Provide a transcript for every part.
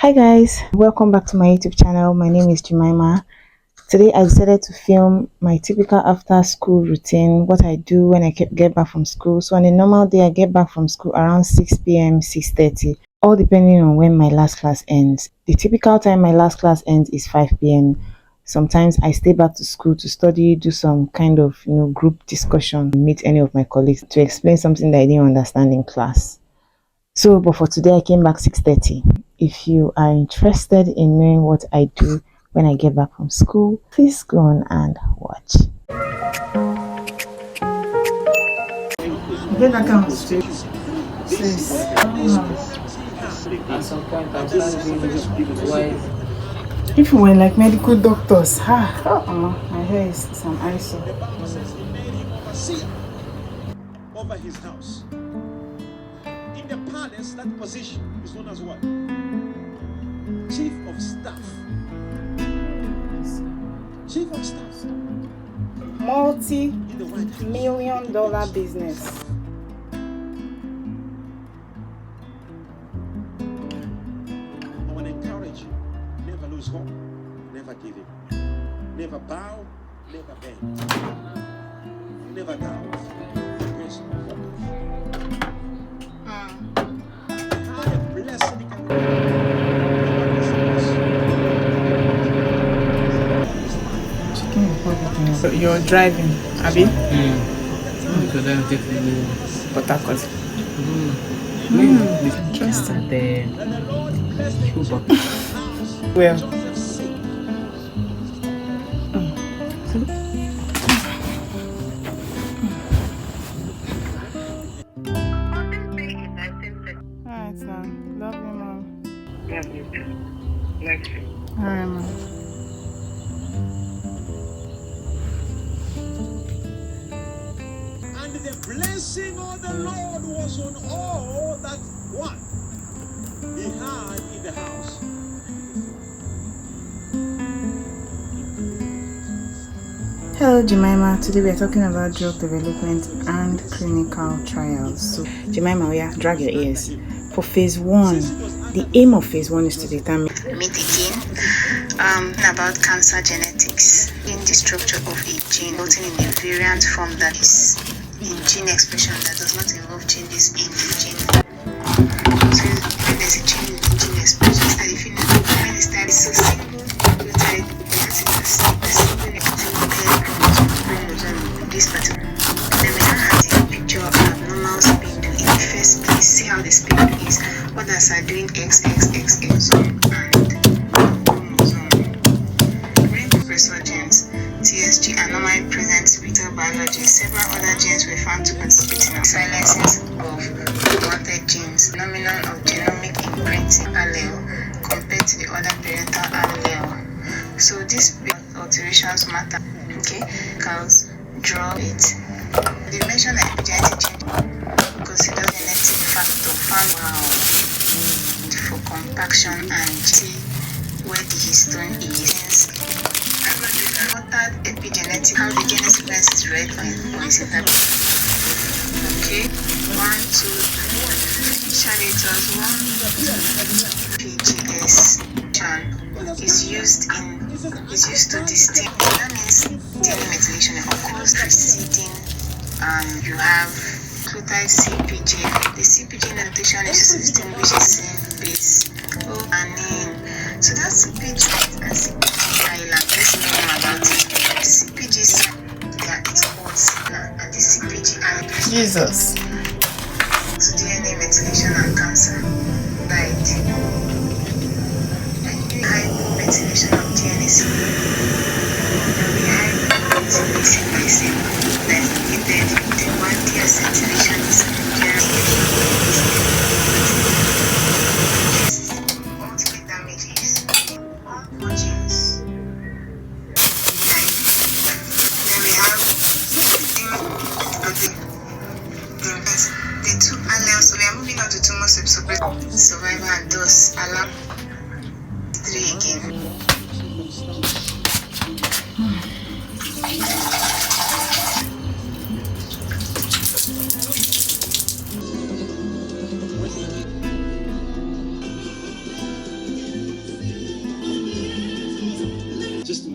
Hi guys, welcome back to my YouTube channel. My name is Jemima. Today I decided to film my typical after school routine, what I do when I get back from school. So on a normal day I get back from school around 6 p.m, 6:30, all depending on when my last class ends. The typical time my last class ends is 5 p.m. Sometimes I stay back to school to study, do some kind of group discussion, meet any of my colleagues to explain something that I didn't understand in class. So, but for today, I came back 6:30. If you are interested in knowing what I do when I get back from school, please go on and watch. Get that kind of straight. At some point, I'll start doing wise. If we were like medical doctors, my hair is some eyesore. Over his house. In the palace, that position is known as what? Chief of Staff. Chief of Staff. Multi-million-dollar business. I want to encourage you. Never lose hope. Never give in. Never bow. Never bend. Never doubt. Grace of God. How a blessing can So you're driving, Abby? Because I'm taking Port Harcourt. Interesting. Well. Alright, now. Love you, Mom. Love you too. Love you. Alright, Mom. And the blessing of the Lord was on all that what he had in the house. Hello Jemima, today we are talking about drug development and clinical trials. So Jemima, drag your ears. For phase 1, the aim of phase 1 is to determine about cancer genetics in the structure of a gene, resulting in a variant form that is in gene expression that does not involve changes in the gene. So when there's a change in the gene expression, that if you know when it starts, so single nucleotide, that is a single chromosome in this particular. Then we now have the picture of abnormal spindle in the first place. See how the spindle is. Others are doing XXXX and genes, TSG, are normally present with biology. Several other genes were found to participate in silences of wanted genes, phenomenon of genomic imprinting allele compared to the other parental allele. So these alterations matter. Okay, cause draw it. The mention of epigenetic change considers genetic factor found for compaction and see where the histone is. Altered epigenetic, how the gene sequence is read or is interpreted. Okay, 1, 2, 3. Initially it was 1 PGS is used to distinct. That means DNA methylation occurs preceding you have nucleotide CPG. The CPG notation is to distinguish a same base and so that's CPG and CPG island. Let's know more about it. The CPG its codes and the CPG island. Jesus. So DNA methylation and cancer. Right. And hypomethylation of DNA. There will be hypomethylation by same. That's indicated the one deacetylation is ultimate damage is all genes. Then we have the two alleles. So we are moving on to two more survival and those allow 3 again.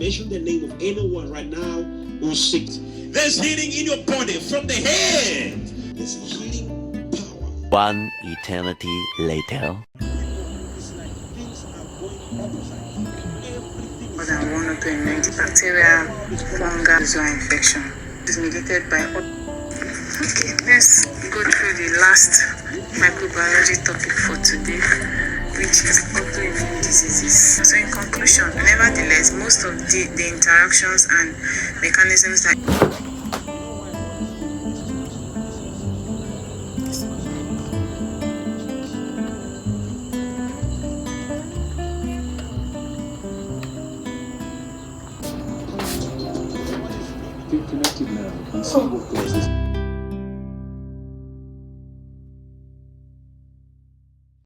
mention the name of anyone right now who's sick. There's healing in your body from the head. There's healing power. One eternity later. It's like things are going opposite. Everything More is than 1 or 2 immunity bacteria, fungal, usual infection. It's mediated by. Okay, let's go through the last microbiology topic for today, which is autoimmune diseases. So in conclusion, nevertheless, most of the interactions and mechanisms that connected now and see what causes.